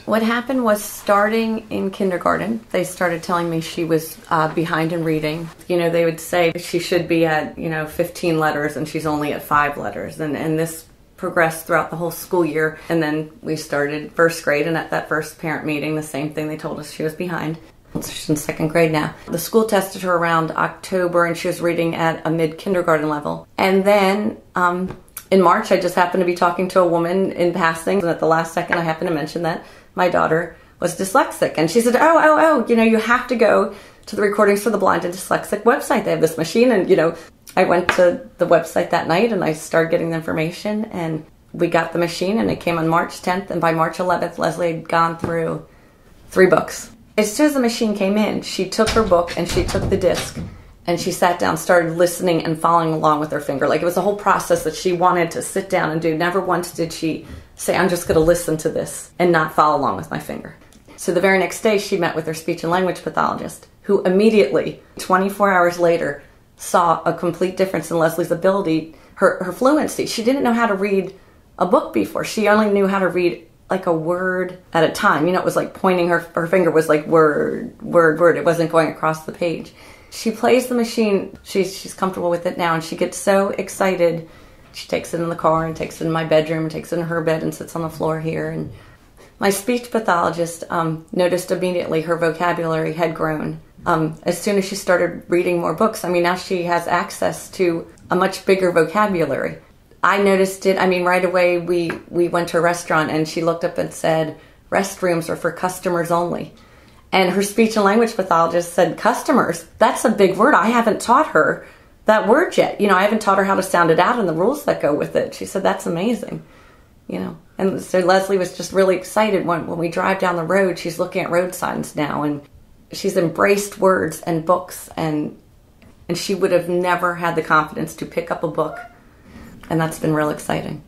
What happened was, starting in kindergarten, they started telling me she was behind in reading. You know, they would say she should be at, 15 letters and she's only at 5 letters. And this progressed throughout the whole school year. And then we started first grade, and at that first parent meeting, the same thing, they told us she was behind. So she's in second grade now. The school tested her around October, and she was reading at a mid-kindergarten level. And then in March, I just happened to be talking to a woman in passing, and at the last second, I happened to mention that my daughter was dyslexic. And she said, you have to go to the Recordings for the Blind and Dyslexic website. They have this machine. And, I went to the website that night and I started getting the information, and we got the machine, and it came on March 10th. And by March 11th, Leslie had gone through 3 books. As soon as the machine came in, she took her book and she took the disc and she sat down, started listening and following along with her finger. Like, it was a whole process that she wanted to sit down and do. Never once did she say, I'm just going to listen to this and not follow along with my finger. So the very next day, she met with her speech and language pathologist, who immediately, 24 hours later, saw a complete difference in Leslie's ability, her fluency. She didn't know how to read a book before. She only knew how to read like a word at a time. It was like pointing, her finger was like word, word, word. It wasn't going across the page. She plays the machine. She's comfortable with it now, and she gets so excited. She takes it in the car and takes it in my bedroom and takes it in her bed and sits on the floor here. And my speech pathologist noticed immediately her vocabulary had grown. As soon as she started reading more books, now she has access to a much bigger vocabulary. I noticed it, right away we went to a restaurant and she looked up and said, restrooms are for customers only. And her speech and language pathologist said, customers? That's a big word. I haven't taught her that word yet. I haven't taught her how to sound it out and the rules that go with it. She said, that's amazing. And so Leslie was just really excited when we drive down the road. She's looking at road signs now, and she's embraced words and books, and she would have never had the confidence to pick up a book. And that's been real exciting.